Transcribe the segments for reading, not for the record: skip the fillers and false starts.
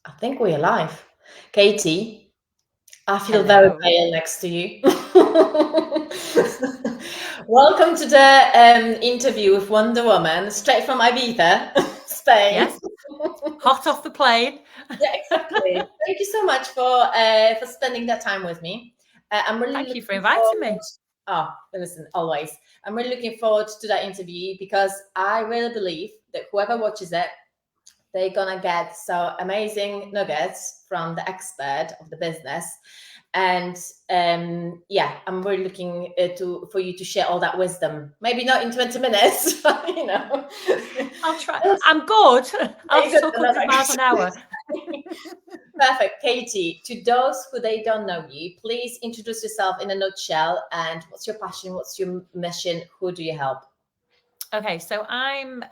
I think we're live. Katie, I feel very Hello. pale next to you. Welcome to the interview with Wonder Woman, straight from Ibiza, Spain. Yes, hot off the plane. Yeah, exactly. Thank you so much for spending that time with me. I'm really Thank you for looking inviting forward. me. Oh, listen, always. I'm really looking forward to that interview because I really believe that whoever watches it, they're gonna get so amazing nuggets from the expert of the business. And yeah, I'm really looking to for you to share all that wisdom. Maybe not in 20 minutes, but I'll try. I'm good. I'll very good. talk No, no, 100 miles an hour. perfect. Katie, to those who they don't know you, please introduce yourself in a nutshell and what's your passion, what's your mission, who do you help? Okay, so I'm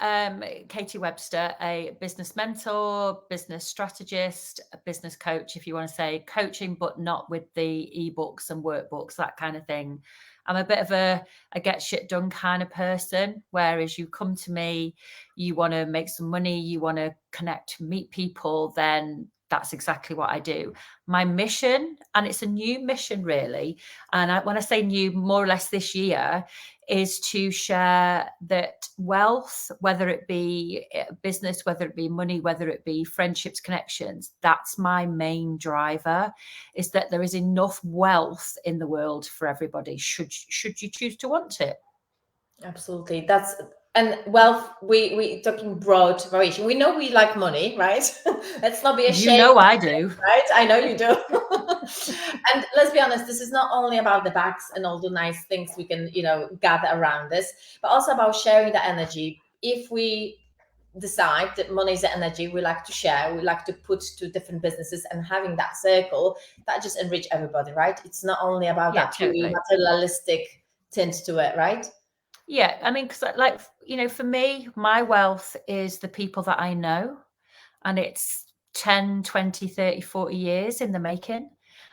Katie Webster, a business mentor, business strategist, a business coach, if you want to say coaching, but not with the ebooks and workbooks, that kind of thing. I'm a bit of a get shit done kind of person, whereas you come to me, you want to make some money, you want to connect, meet people, then that's exactly what I do. My mission, and it's a new mission really, and when I say new, more or less this year, is to share that wealth, whether it be business, whether it be money, whether it be friendships, connections, that's my main driver, is that there is enough wealth in the world for everybody, should you choose to want it. Absolutely. That's and wealth, we talking broad variation. We know we like money, right? Let's not be You ashamed, know I do. right? I know you do. And let's be honest, this is not only about the bags and all the nice things we can, gather around this, but also about sharing the energy. If we decide that money is the energy we like to share, we like to put to different businesses and having that circle, that just enrich everybody, right? It's not only about Yeah, that purely totally. materialistic tint to it, right? Yeah, I mean, because like, for me, my wealth is the people that I know, and it's 10, 20, 30, 40 years in the making.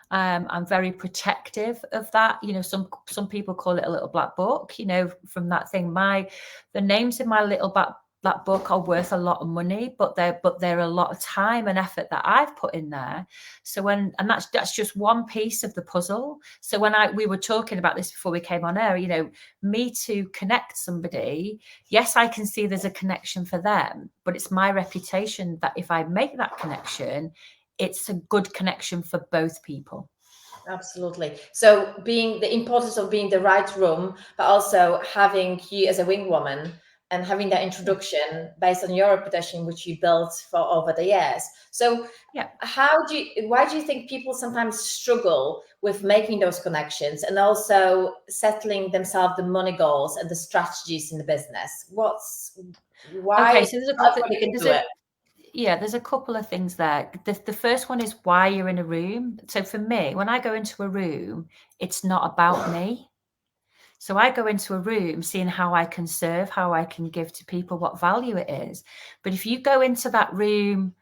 I'm very protective of that. Some people call it a little black book, from that thing. The names in my little black book are worth a lot of money, but they're a lot of time and effort that I've put in there. And that's just one piece of the puzzle. So we were talking about this before we came on air, me to connect somebody, yes, I can see there's a connection for them, but it's my reputation that if I make that connection, it's a good connection for both people. Absolutely. So being the importance of being the right room, but also having you as a wing woman and having that Yeah. introduction based on your reputation, which you built for over the years. So Yeah. why do you think people sometimes struggle with making those connections and also settling themselves the money goals and the strategies in the business? Why Okay. So not everybody can do it? there's a couple of things there. The first one is why you're in a room. So for me, when I go into a room, it's not about me. So I go into a room seeing how I can serve, how I can give to people, what value it is. But if you go into that room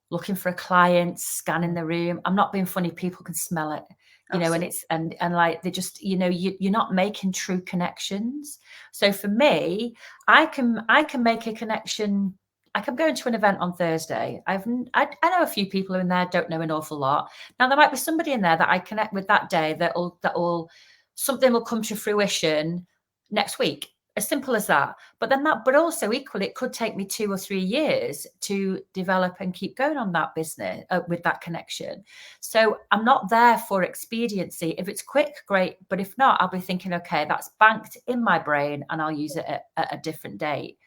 looking for a client, scanning the room, I'm not being funny, people can smell it, and Absolutely. it's and like they just, you're not making true connections. So for me, I can make a connection. I can go into an event on Thursday. I know a few people in there, don't know an awful lot. Now there might be somebody in there that I connect with that day that'll something will come to fruition next week. As simple as that. But also equally, it could take me 2 or 3 years to develop and keep going on that business with that connection. So I'm not there for expediency. If it's quick, great. But if not, I'll be thinking, okay, that's banked in my brain and I'll use it at a different date.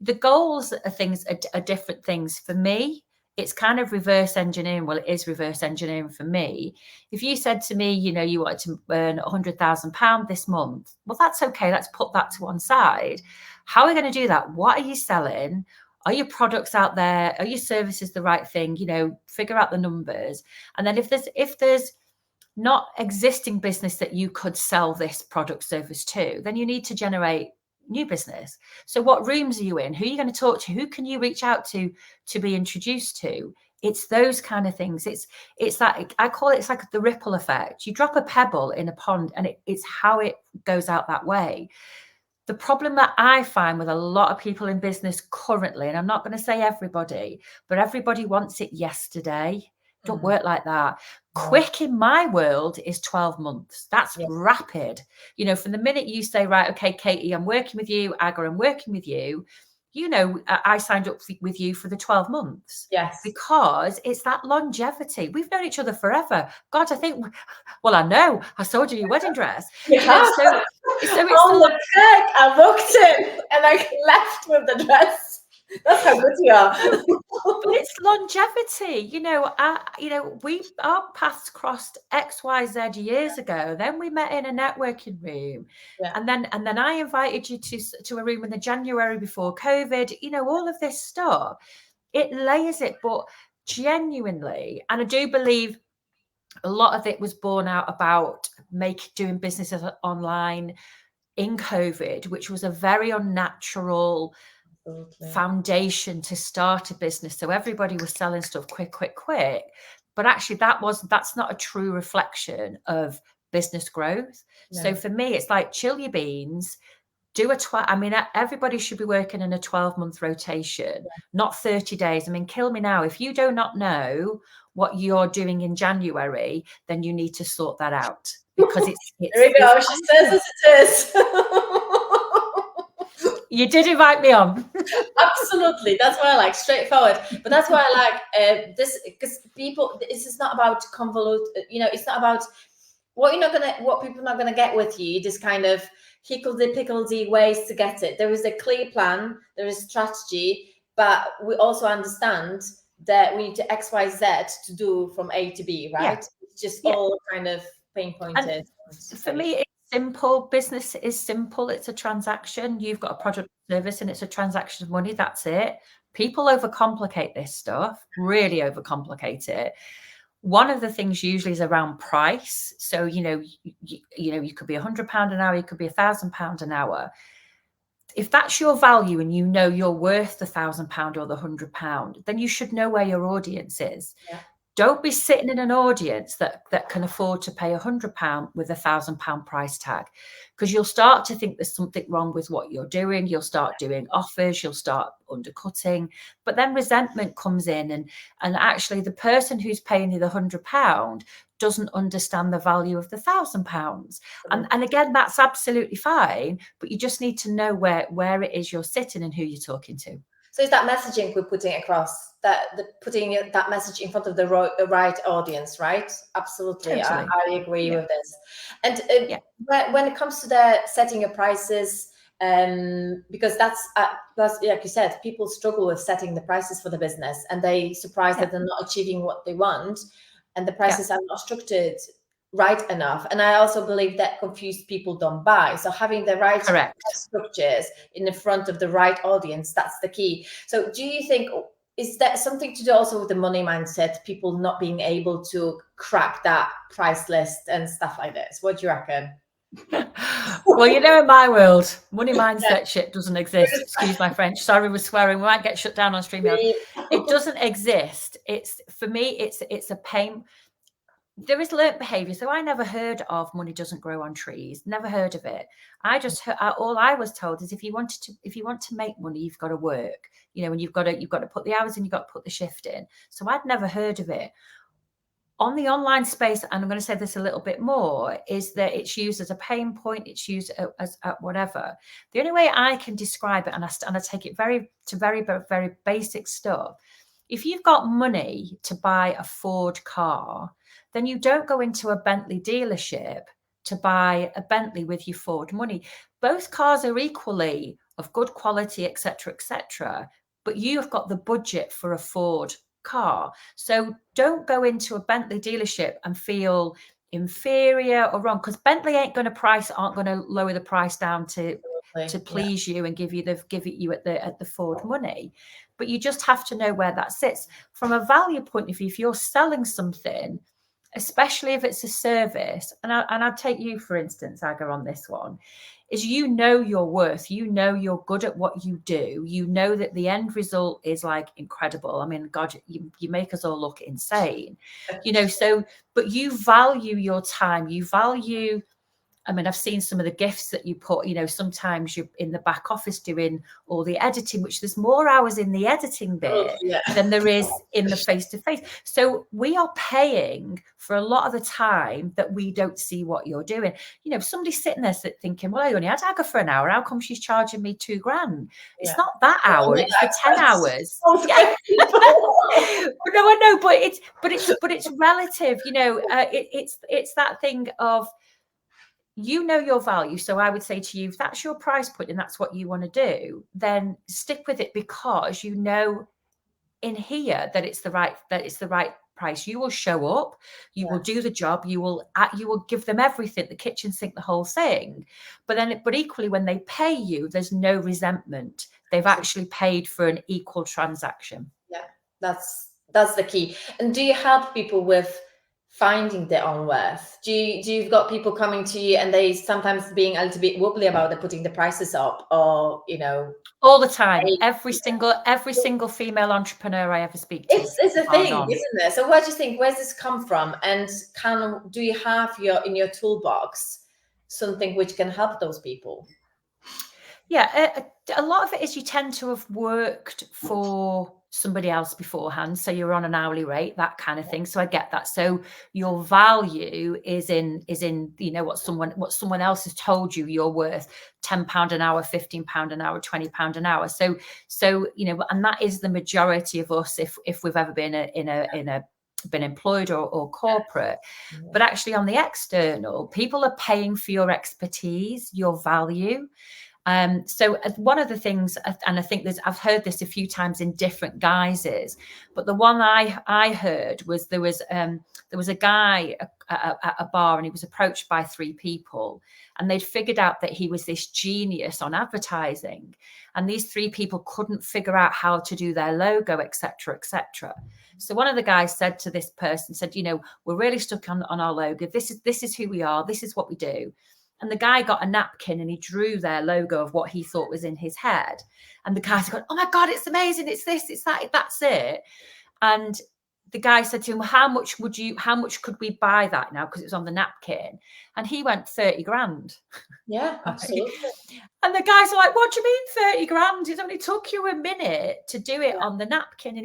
The goals are different things for me. It's kind of reverse engineering. Well, it is reverse engineering for me. If you said to me, you wanted to earn £100,000 this month, well, that's okay. Let's put that to one side. How are we going to do that? What are you selling? Are your products out there? Are your services the right thing? Figure out the numbers. And then if there's not existing business that you could sell this product service to, then you need to generate new business. So what rooms are you in? Who are you going to talk to? Who can you reach out to be introduced to? It's those kind of things. It's that, I call it's like the ripple effect. You drop a pebble in a pond and it's how it goes out that way. The problem that I find with a lot of people in business currently, and I'm not going to say everybody, but everybody wants it yesterday. Don't work like that. Quick in my world is 12 months. That's rapid. You know, from the minute you say, right, okay, Katie, I'm working with you, Aga, I'm working with you, you know, I signed up with you for the 12 months. Yes. Because it's that longevity. We've known each other forever. God, I think, well, I know, I sold you your wedding dress. Yeah. You know, so it's on the peg, I walked in and I left with the dress. That's how good you are. But it's longevity, you know. Our paths crossed XYZ years ago. Then we met in a networking room, and then I invited you to a room in the January before COVID. You know, all of this stuff. It layers it, but genuinely, and I do believe a lot of it was born out about doing businesses online in COVID, which was a very unnatural foundation to start a business. So everybody was selling stuff quick. But actually that's not a true reflection of business growth. No. So for me, it's like chill your beans, everybody should be working in a 12-month rotation, not 30 days. I mean, kill me now. If you do not know what you're doing in January, then you need to sort that out, because it's here we go. She says as it is. You did invite me on. Absolutely. That's why I like straightforward. But that's why I like this, because this is not about convolute, you know, it's not about what people are not gonna get with you, this kind of hickledy-pickledy ways to get it. There is a clear plan, there is strategy, but we also understand that we need to XYZ to do from A to B, right? Yeah. It's just all kind of pinpointed. For me, it's simple. Business is simple. It's a transaction. You've got a product or service and it's a transaction of money. That's it. People overcomplicate this stuff, really overcomplicate it. One of the things usually is around price. So, you could be £100 an hour, you could be £1,000 an hour. If that's your value and you know you're worth the £1,000 or the £100, then you should know where your audience is. Yeah. Don't be sitting in an audience that can afford to pay £100 with £1,000 price tag, because you'll start to think there's something wrong with what you're doing. You'll start doing offers, you'll start undercutting, but then resentment comes in, and actually the person who's paying you the £100 doesn't understand the value of the £1,000. And again, that's absolutely fine, but you just need to know where it is you're sitting and who you're talking to. So it's that messaging we're putting across, putting that message in front of the right audience, right? Absolutely, totally. I agree with this. And when it comes to the setting of prices, because that's like you said, people struggle with setting the prices for the business, and they surprised that they're not achieving what they want, and the prices are not structured right enough. And I also believe that confused people don't buy. So having the right structures in the front of the right audience, that's the key. So do you think, is that something to do also with the money mindset, people not being able to crack that price list and stuff like this? What do you reckon? Well, in my world, money mindset shit doesn't exist. Excuse my French. Sorry, we're swearing. We might get shut down on StreamYard. It doesn't exist. For me, it's a pain. There is learnt behavior. So I never heard of money doesn't grow on trees. Never heard of it. I just heard, all I was told is if you want to make money, you've got to work. And you've got to put the hours in, you've got to put the shift in. So I'd never heard of it. On the online space, and I'm going to say this a little bit more, is that it's used as a pain point. It's used as whatever. The only way I can describe it, and I take it very, very basic stuff. If you've got money to buy a Ford car, then you don't go into a Bentley dealership to buy a Bentley with your Ford money. Both cars are equally of good quality, etc., but you've got the budget for a Ford car. So don't go into a Bentley dealership and feel inferior or wrong, because Bentley aren't going to lower the price down to please you and give it you at the Ford money. But you just have to know where that sits. From a value point of view, if you're selling something, especially if it's a service, and I'd take you, for instance, Aga, on this one, is your worth, you're good at what you do, that the end result is like incredible. I mean, God, you make us all look insane, but you value your time, you value I mean, I've seen some of the gifts that you put, you know, sometimes you're in the back office doing all the editing, which there's more hours in the editing bit than there is in the face-to-face. So we are paying for a lot of the time that we don't see what you're doing. You know, somebody's sitting there thinking, well, I only had Aga for an hour. How come she's charging me $2,000? It's not that hour, it's the 10 hours. Yeah. No, I know, but it's relative, you know, it's that thing of, you know your value. So I would say to you, if that's your price point and that's what you want to do, then stick with it, because you know in here that it's the right price. You will show up, you will do the job, you will give them everything, the kitchen sink, the whole thing. But equally, when they pay you, there's no resentment. They've actually paid for an equal transaction. Yeah, that's the key. And do you help people with finding their own worth? Do you've got people coming to you and they sometimes being a little bit wobbly about putting the prices up, or, you know? All the time. Every single female entrepreneur I ever speak to. It's a thing, isn't it? So what do you think? Where's this come from? And do you have in your toolbox something which can help those people? Yeah, a lot of it is you tend to have worked for somebody else beforehand, so you're on an hourly rate, that kind of thing. So I get that. So your value is in you know what someone else has told you you're worth. £10 an hour, £15 an hour, £20 an hour. So you know, and that is the majority of us if we've ever been been employed or corporate. But actually on the external, people are paying for your expertise, your value. So one of the things, and I think I've heard this a few times in different guises, but the one I heard was there was a guy at a bar, and he was approached by 3 people, and they'd figured out that he was this genius on advertising, and these 3 people couldn't figure out how to do their logo, etc., etc. So one of the guys said to this person, said, you know, we're really stuck on our logo. This is who we are. This is what we do. And the guy got a napkin and he drew their logo of what he thought was in his head. And the guy's going, oh my God, it's amazing. It's this, it's that, that's it. And the guy said to him, how much could we buy that now? Because it was on the napkin. And he went, 30 grand. Yeah, absolutely. And the guys are like, what do you mean 30 grand? It only took you a minute to do it on the napkin.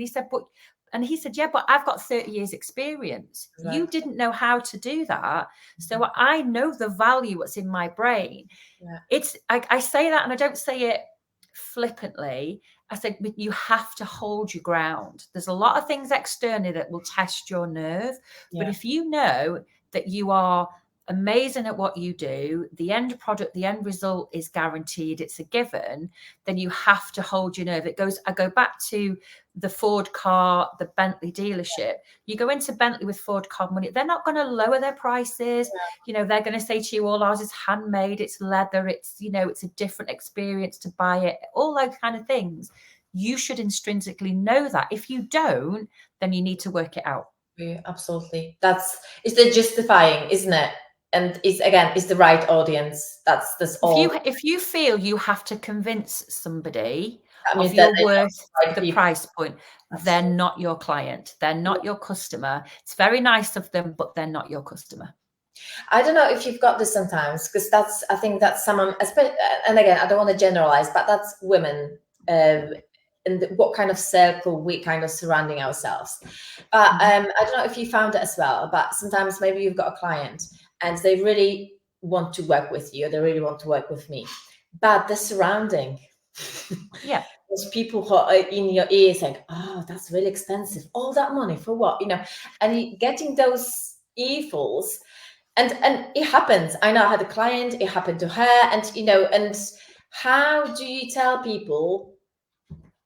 And he said, yeah, but I've got 30 years experience. Right. You didn't know how to do that. So I know the value what's in my brain. Yeah. I say that, and I don't say it flippantly. I said, you have to hold your ground. There's a lot of things externally that will test your nerve. Yeah. But if you know that you are amazing at what you do, the end product, the end result is guaranteed, it's a given, then you have to hold your nerve. I go back to the Ford car, the Bentley dealership. You go into Bentley with Ford car money, they're not going to lower their prices. Yeah. You know, they're going to say to you, all ours is handmade, it's leather, it's, you know, it's a different experience to buy it, all those kind of things. You should intrinsically know that. If you don't, then you need to work it out. Yeah, absolutely. It's the justifying, isn't it? And it's the right audience. That's all. If you feel you have to convince somebody of your worth, the price point, they're not your client. They're not your customer. It's very nice of them, but they're not your customer. I don't know if you've got this sometimes, because I think that's someone, and again, I don't want to generalize, but that's women, and what kind of circle we kind of surrounding ourselves. But I don't know if you found it as well, but sometimes maybe you've got a client and they really want to work with you, or they really want to work with me, but the surrounding, those people who are in your ear saying, oh, that's really expensive, all that money for what, you know, and getting those earfuls, and it happens. I know I had a client, it happened to her, and you know, and how do you tell people?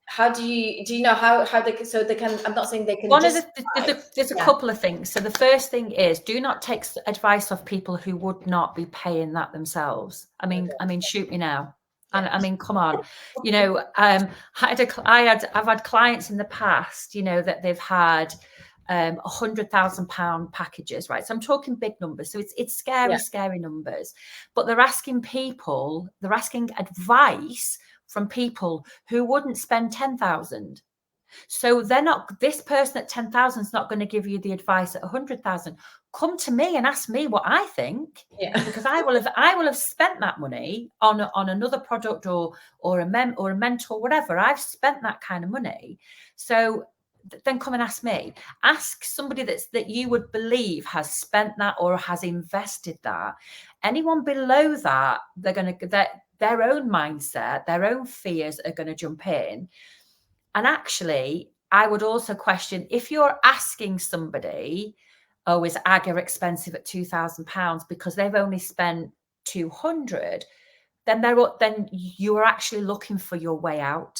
How do you know how they can, so they can, I'm not saying they can. There's a couple of things. So the first thing is, do not take advice off people who would not be paying that themselves. I mean, shoot me now. And I mean, come on, you know, I've had clients in the past, you know, that they've had £100,000 packages, right? So I'm talking big numbers. So it's scary numbers, but they're asking advice from people who wouldn't spend 10,000. So they're not, this person at 10,000 is not going to give you the advice at 100,000. Come to me and ask me what I think, because I will have spent that money on another product or a mentor, whatever. I've spent that kind of money. So then come and ask me. Ask somebody that you would believe has spent that or has invested that. Anyone below that, they're going to their own mindset, their own fears are going to jump in. And actually, I would also question, if you're asking somebody, oh, is AGA expensive at £2,000 because they've only spent 200, then you are actually looking for your way out.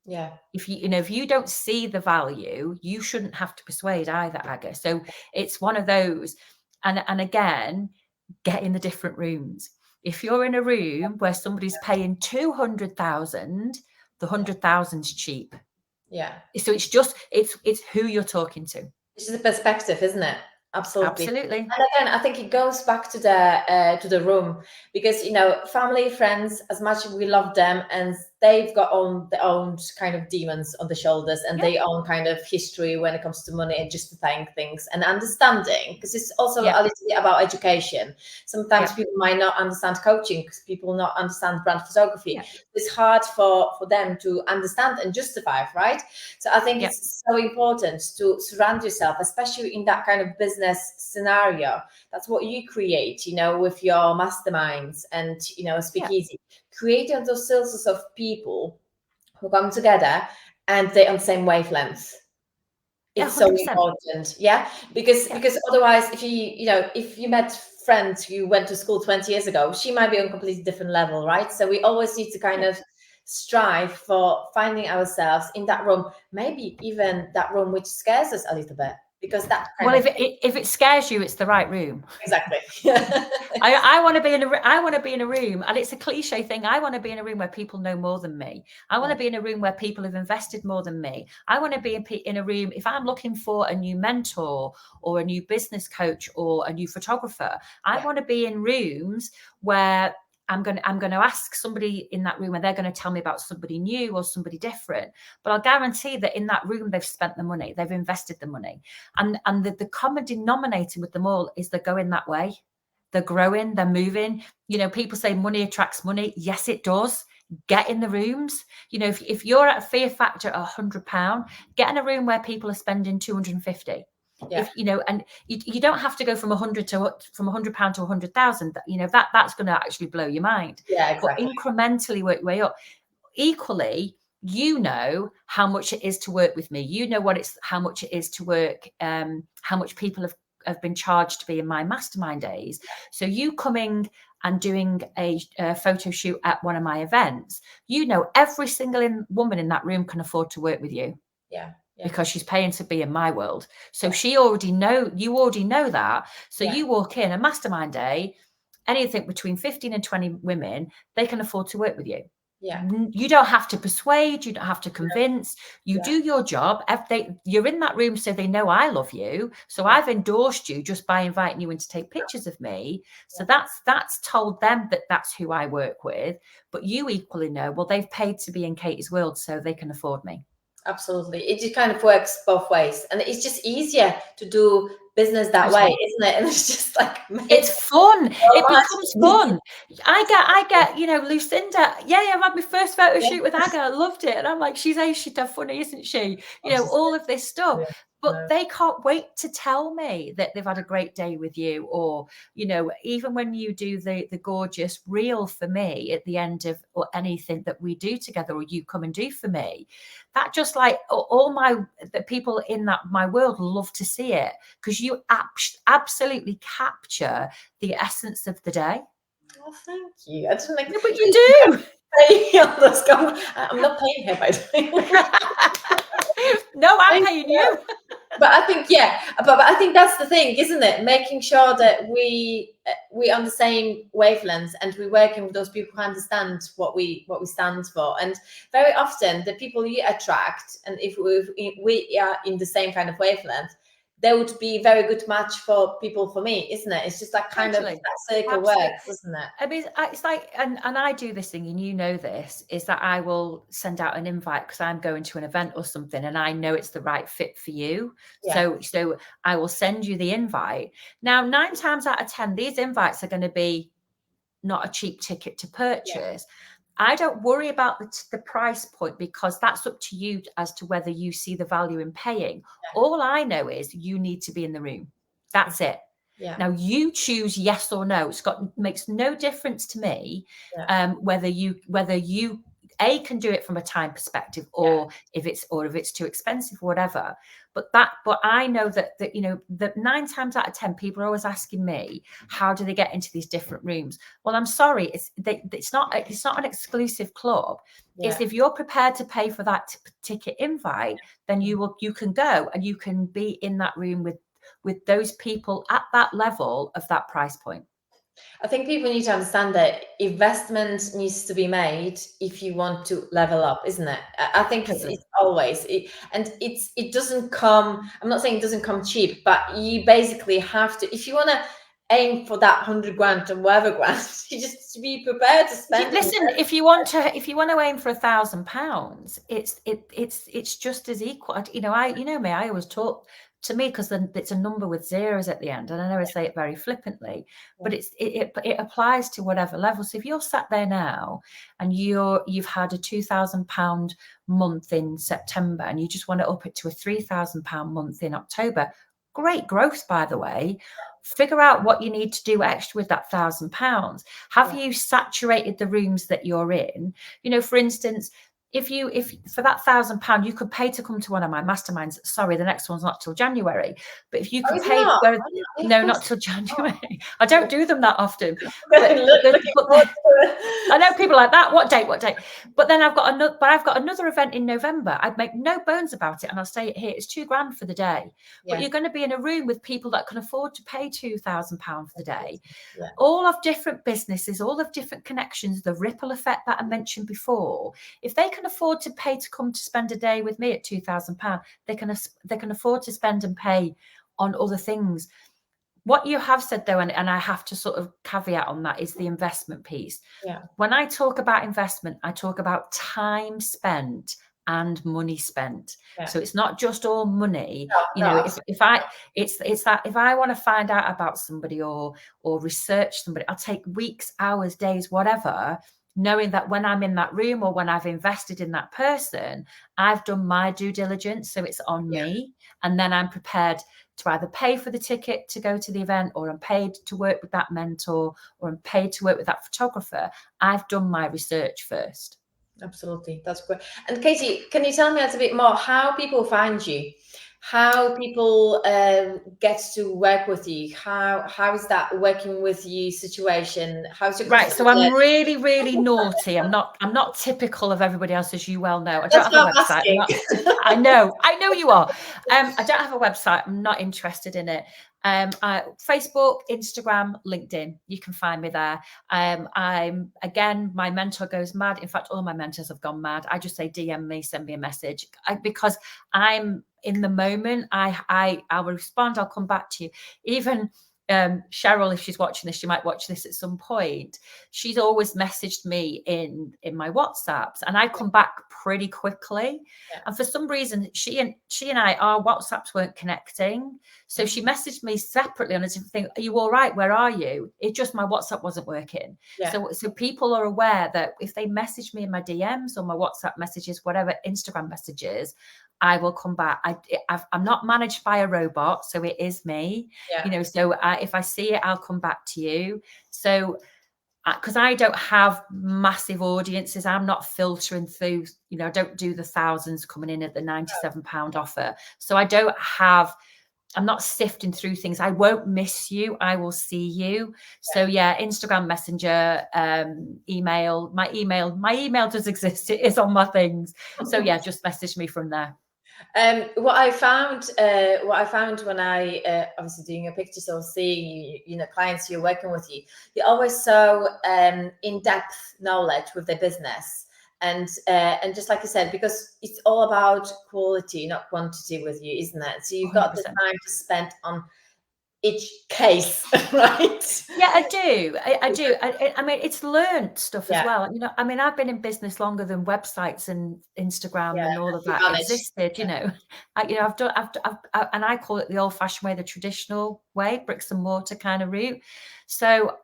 Yeah. If you don't see the value, you shouldn't have to persuade either, AGA. So it's one of those. And again, get in the different rooms. If you're in a room where somebody's paying 200,000, the 100,000's cheap. Yeah. So it's who you're talking to. This is a perspective, isn't it? Absolutely. And again, I think it goes back to the room, because family, friends, as much as we love them, and they've got their own kind of demons on the shoulders, and their own kind of history when it comes to money and justifying things and understanding, because it's also a little bit about education. Sometimes people might not understand coaching, because people not understand brand photography. It's hard for them to understand and justify, right? So I think it's so important to surround yourself, especially in that kind of business scenario. That's what you create, with your masterminds and speak easy. Creating those circles of people who come together and they're on the same wavelength. It's so important, because otherwise, if you met friends you went to school 20 years ago, she might be on a completely different level, right? So we always need to kind of strive for finding ourselves in that room, maybe even that room which scares us a little bit. Because that if it scares you, it's the right room. Exactly. I want to be in a room, and it's a cliche thing. I want to be in a room where people know more than me. I want to be in a room where people have invested more than me. I want to be in a room, if I'm looking for a new mentor or a new business coach or a new photographer, I want to be in rooms where I'm going to ask somebody in that room, and they're going to tell me about somebody new or somebody different. But I'll guarantee that in that room, they've spent the money, they've invested the money. And the common denominator with them all is they're going that way. They're growing, they're moving. People say money attracts money. Yes, it does. Get in the rooms. If you're at a fear factor at £100, get in a room where people are spending 250. And you don't have to go from £100 to £100,000. That's going to actually blow your mind. Exactly. But incrementally work your way up. Equally, how much it is to work with me. How much it is to work. How much people have been charged to be in my mastermind days. So you coming and doing a photo shoot at one of my events, every single woman in that room can afford to work with you. Because she's paying to be in my world. So you already know that. So you walk in a mastermind day, anything between 15 and 20 women, they can afford to work with you. You don't have to persuade, you don't have to convince. You do your job. You're in that room, so they know I love you. So I've endorsed you just by inviting you in to take pictures of me. So that's told them that that's who I work with. But you equally know, well, they've paid to be in Katie's world, so they can afford me. Absolutely. It just kind of works both ways. And it's just easier to do business that way, isn't it? And it's just like, it's fun. It becomes fun. I get, Lucinda, I've had my first photo shoot with Aga. I loved it. And I'm like, she's dead funny, isn't she? All of this stuff. But they can't wait to tell me that they've had a great day with you. Or, even when you do the gorgeous reel for me at the end of or anything that we do together, or you come and do for me, that just like all the people in my world love to see it, because you absolutely capture the essence of the day. Oh, thank you. I just like, no, but you do. I'm not paying her, by the way. No, I'm paying you. But I think, but I think that's the thing, isn't it? Making sure that we on the same wavelengths, and we're working with those people who understand what we stand for. And very often the people you attract, and if we are in the same kind of wavelength, they would be very good match for people for me, isn't it? It's just that kind of that circle works, isn't it? I mean, it's like, and I do this thing, and you know this, is that I will send out an invite because I'm going to an event or something, and I know it's the right fit for you. Yeah. So I will send you the invite. Now, 9 times out of 10, these invites are going to be not a cheap ticket to purchase. I don't worry about the price point, because that's up to you as to whether you see the value in paying. All I know is you need to be in the room. That's it. Now you choose yes or no. Makes no difference to me whether you can do it from a time perspective, or if it's too expensive or whatever. But I know that you know, that 9 times out of 10 people are always asking me, how do they get into these different rooms? Well, I'm sorry, it's not an exclusive club. It's if you're prepared to pay for that ticket invite, then you can go and you can be in that room with those people at that level of that price point. I think people need to understand that investment needs to be made if you want to level up, isn't it? I think it's always, it doesn't come, I'm not saying it doesn't come cheap, but you basically have to, if you want to aim for that 100 grand or whatever grand, you just be prepared to spend. Listen, if you want to aim for £1,000, it's just as equal. You know me, I always talk to me, because then it's a number with zeros at the end, and I know I say it very flippantly, but it applies to whatever level. So if you're sat there now and you've had a £2,000 month in September, and you just want to up it to a £3,000 month in October, great growth, by the way. Figure out what you need to do extra with that £1,000. Have you saturated the rooms that you're in? You know, for instance, if for that £1,000 you could pay to come to one of my masterminds. Sorry, the next one's not till January. But if you could pay, not till January. I don't do them that often. But I know people like that. What date? But then I've got another event in November. I'd make no bones about it, and I'll say it here. It's £2,000 for the day. But you're going to be in a room with people that can afford to pay £2,000 for the day. All of different businesses, all of different connections, the ripple effect that I mentioned before. If they can afford to pay to come to spend a day with me at £2,000, they can afford to spend and pay on other things. What you have said, though, and I have to sort of caveat on that, is the investment piece. When I talk about investment, I talk about time spent and money spent. So it's not just all money. If I want to find out about somebody or research somebody, I'll take weeks, hours, days, whatever, knowing that when I'm in that room or when I've invested in that person, I've done my due diligence. So it's on me. And then I'm prepared to either pay for the ticket to go to the event, or I'm paid to work with that mentor, or I'm paid to work with that photographer. I've done my research first. Absolutely. That's great. And Katie, can you tell me a little bit more how people find you? How people get to work with you? How is that working with you situation? How's your right? So I'm really, really naughty. I'm not typical of everybody else, as you well know. I don't have a website. I know you are. I don't have a website. I'm not interested in it. Facebook, Instagram, LinkedIn. You can find me there. My mentor goes mad. In fact, all my mentors have gone mad. I just say DM me, send me a message, because I'm in the moment. I'll respond. I'll come back to you. Even Cheryl, if she's watching this, she might watch this at some point. She's always messaged me in my WhatsApps, and I come back pretty quickly. And for some reason, she and I, our WhatsApps weren't connecting. So she messaged me separately on a different thing. Are you all right? Where are you? It just, my WhatsApp wasn't working. So people are aware that if they message me in my DMs or my WhatsApp messages, whatever, Instagram messages, I will come back. I'm not managed by a robot, so it is me. So if I see it, I'll come back to you. So because I don't have massive audiences, I'm not filtering through, I don't do the thousands coming in at the £97 offer. So I'm not sifting through things. I won't miss you. I will see you. So Instagram Messenger, email. My email does exist. It is on my things. So just message me from there. What I found when I obviously doing your pictures or seeing clients you're working with, you're always so in-depth knowledge with their business, And just like you said, because it's all about quality, not quantity with you, isn't it? So you've got the 100%. time to spend on each case, right? Yeah, I do. I do. I mean, it's learned stuff as Yeah, well. You know, I mean, I've been in business longer than websites and Instagram yeah, and all of to that manage. existed. You know, I've done, and I call it the old-fashioned way, the traditional way, bricks and mortar kind of route. So,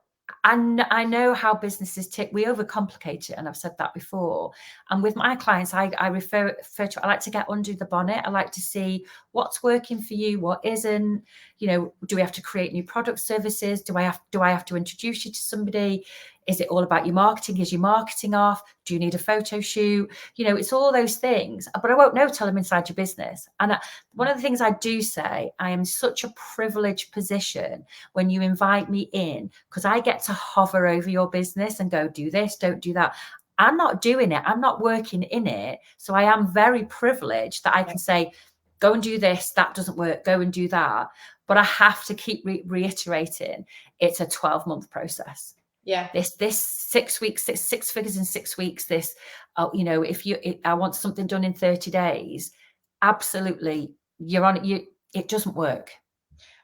I know how businesses tick. We overcomplicate it, and I've said that before. And with my clients, I refer to. I like to get under the bonnet. I like to see what's working for you, what isn't. You know, do we have to create new product services? Do I have to introduce you to somebody? Is it all about your marketing? Is your marketing off? Do you need a photo shoot? You know, it's all those things, but I won't know till I'm inside your business. And one of the things I do say, I am in such a privileged position when you invite me in, because I get to hover over your business and go, do this, don't do that. I'm not doing it. I'm not working in it. So I am very privileged that I can say, go and do this. That doesn't work. Go and do that. But I have to keep reiterating, it's a 12-month process. Yeah. This 6 weeks, six figures in 6 weeks. This, you know, I want something done in 30 days. Absolutely, you're on it. It doesn't work.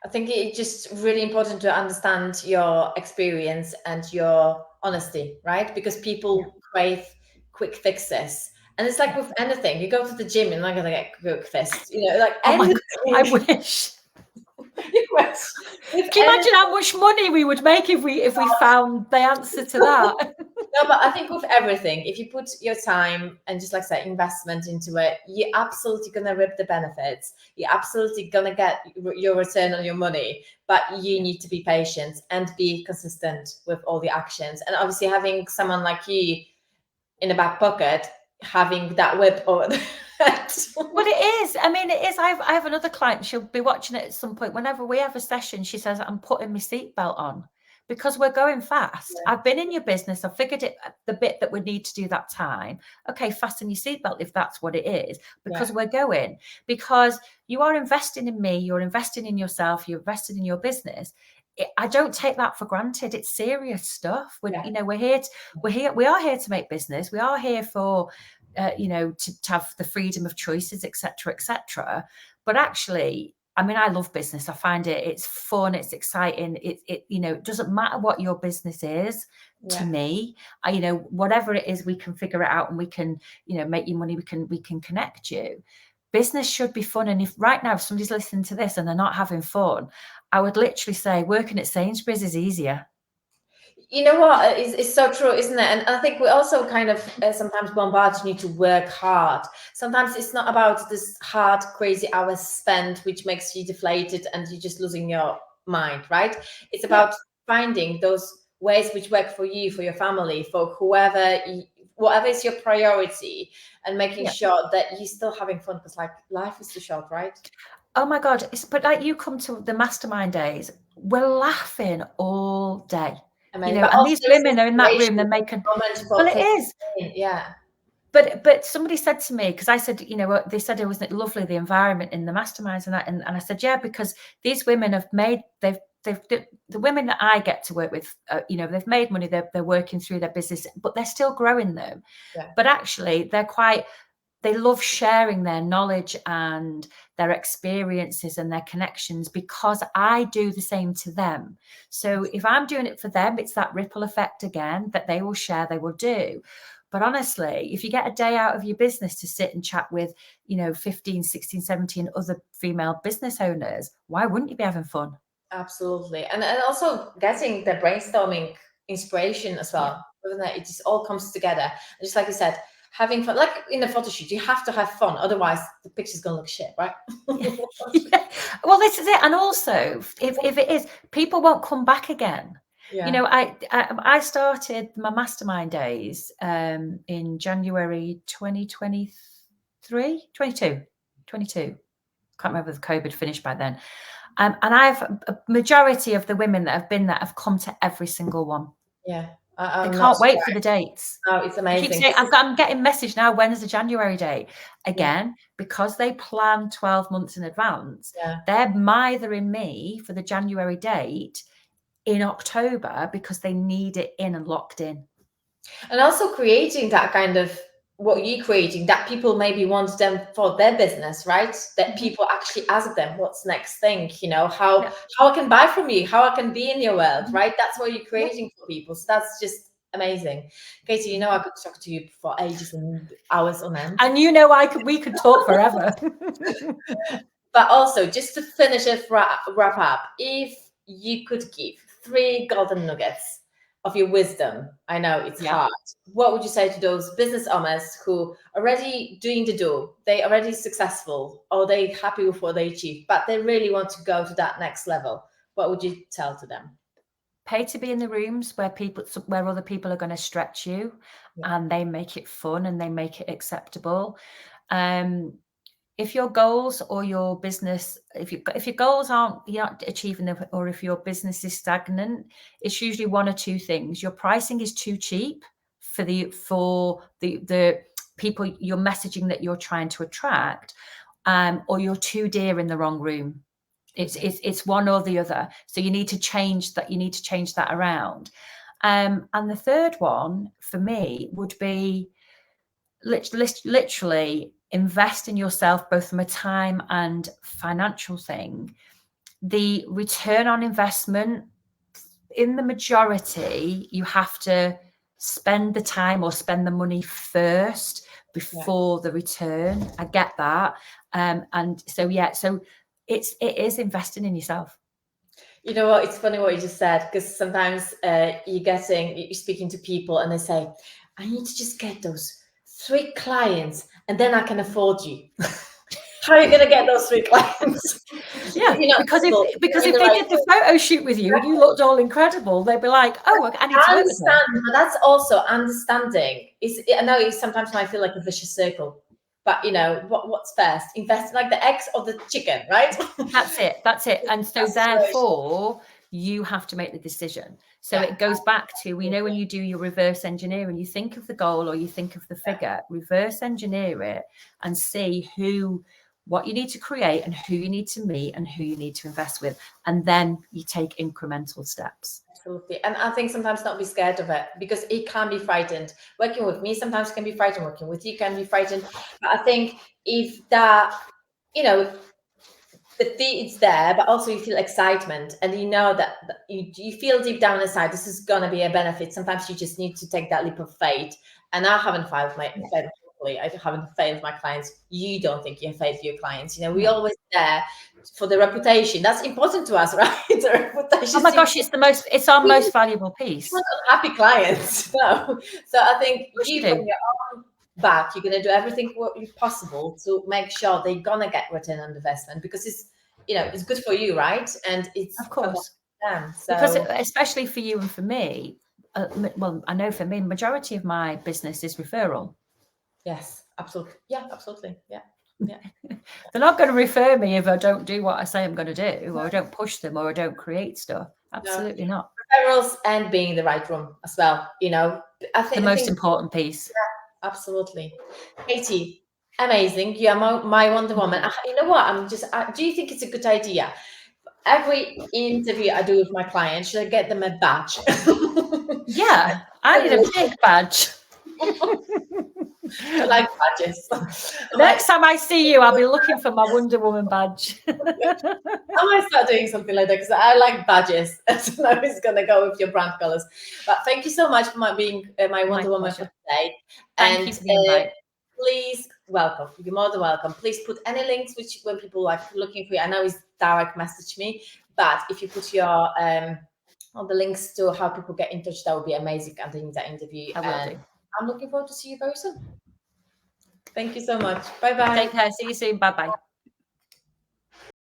I think it's just really important to understand your experience and your honesty, right? Because people crave quick fixes. And it's like with anything, you go to the gym, you're not going to get quick fix. You know, like Oh my anything. God, I wish. Can you imagine how much money we would make if we found the answer to that? No, but I think with everything, if you put your time and just like say investment into it, you're absolutely gonna reap the benefits. You're absolutely gonna get your return on your money, but you need to be patient and be consistent with all the actions. And obviously, having someone like you in the back pocket, having that whip over the head. Well, it is. I mean, it is. I have another client. She'll be watching it at some point. Whenever we have a session, she says, "I'm putting my seatbelt on." Because we're going fast. Yeah. I've been in your business. I've figured it the bit that we need to do that time. Okay, fasten your seatbelt if that's what it is, because we're going. Because you are investing in me, you're investing in yourself, you're invested in your business. I don't take that for granted. It's serious stuff. We are here to make business. We are here for you know, to have the freedom of choices, etc., etc. But actually, I mean, I love business. I find it's fun, it's exciting. It you know, it doesn't matter what your business is to me. You know, whatever it is, we can figure it out and we can, you know, make you money. We can connect you. Business should be fun. And if right now, if somebody's listening to this and they're not having fun, I would literally say working at Sainsbury's is easier. You know what? It's so true, isn't it? And I think we also kind of sometimes bombard you need to work hard. Sometimes it's not about this hard, crazy hours spent, which makes you deflated and you're just losing your mind, right? It's about finding those ways which work for you, for your family, for whatever is your priority, and making sure that you're still having fun, because like life is too short, right? Oh my God. But like you come to the mastermind days, we're laughing all day. You know, and these women are in that room, they're making, well, it is. Yeah. But somebody said to me, because I said, you know, they said it was lovely, the environment in the masterminds and that. And I said, yeah, because these women have made, the women that I get to work with, you know, they've made money, they're working through their business, but they're still growing them. Yeah. But actually, they love sharing their knowledge and their experiences and their connections, because I do the same to them. So if I'm doing it for them, it's that ripple effect again that they will share, they will do. But honestly, if you get a day out of your business to sit and chat with, you know, 15, 16, 17 other female business owners, why wouldn't you be having fun? Absolutely. And also getting the brainstorming inspiration as well. It just all comes together. And just like you said, having fun, like in a photo shoot, you have to have fun. Otherwise, the picture's going to look shit, right? Well, this is it. And also, if it is, people won't come back again. You know, I started my mastermind days in January 2023, 22. Can't remember if COVID finished by then. And I've a majority of the women that have been there have come to every single one. Yeah. They can't wait for the dates. Oh, it's amazing. I'm getting message now, when is the January date? Again, because they plan 12 months in advance, they're mithering me for the January date in October because they need it in and locked in. And also creating that kind of what you're creating, that people maybe want them for their business, right? That people actually ask them, what's next thing? You know, how I can buy from you, how I can be in your world, right? That's what you're creating for people. So that's just amazing. Katie, you know, I could talk to you for ages and hours on end. And you know, we could talk forever. But also, just to finish it, wrap up, if you could give 3 golden nuggets of your wisdom, I know it's hard, what would you say to those business owners who are already doing the do, they already successful, or they happy with what they achieve, but they really want to go to that next level? What would you tell to them? Pay to be in the rooms where other people are going to stretch you, and they make it fun and they make it acceptable. If your goals or your business, if your goals you're not achieving them, or if your business is stagnant, it's usually one or two things. Your pricing is too cheap for the people you're messaging that you're trying to attract, or you're too dear in the wrong room. It's one or the other. So you need to change that. You need to change that around. And the third one for me would be literally invest in yourself, both from a time and financial thing. The return on investment, in the majority, you have to spend the time or spend the money first before the return. I get that. And so it is investing in yourself. You know what? It's funny what you just said, because sometimes you're speaking to people and they say, I need to just get those 3 clients and then I can afford you. How are you going to get those 3 clients? Because if they did the photo shoot with you and you looked all incredible, they'd be like, oh, I need to understand. But that's also understanding. I know it sometimes might feel like a vicious circle. But you know, what's first? Invest like the eggs or the chicken, right? That's it. And so therefore, you have to make the decision. So it goes back to, when you do your reverse engineering, you think of the goal or you think of the figure, reverse engineer it and see what you need to create and who you need to meet and who you need to invest with. And then you take incremental steps. Absolutely. And I think sometimes not be scared of it, because it can be frightened. Working with me sometimes can be frightened. Working with you can be frightened. But I think if that, the it's there, but also you feel excitement, and you know that you feel deep down inside this is going to be a benefit. Sometimes you just need to take that leap of faith. And I haven't failed I haven't failed my clients. You don't think you have failed your clients. We always there for the reputation. That's important to us, right? The reputation. Oh my gosh, it's our most valuable piece. Happy clients. So I think you from your own back, you're going to do everything possible to make sure they're going to get return on investment, because it's good for you, right? And it's of course them. So because especially for you and for me, well, I know for me, majority of my business is referral. Yes, absolutely. Yeah, absolutely. Yeah. They're not going to refer me if I don't do what I say I'm going to do, or I don't push them, or I don't create stuff. Absolutely not. Referrals and being in the right room as well. I think the most important piece. Yeah, absolutely. Katie, amazing. You are my Wonder Woman. You know what? Do you think it's a good idea? Every interview I do with my clients, should I get them a badge? Yeah, I need a big badge. I like badges. Next time I see you, I'll be looking for my Wonder Woman badge. I might start doing something like that, because I like badges. So I was going to go with your brand colors. But thank you so much for being my Wonder Woman for today. Thank you for the invite. Please, welcome. You're more than welcome. Please put any links when people like looking for you. I know it's direct message me, but if you put your all the links to how people get in touch, that would be amazing at the end of the interview. I will do. I'm looking forward to see you very soon. Thank you so much. Bye-bye. Take care. See you soon. Bye-bye.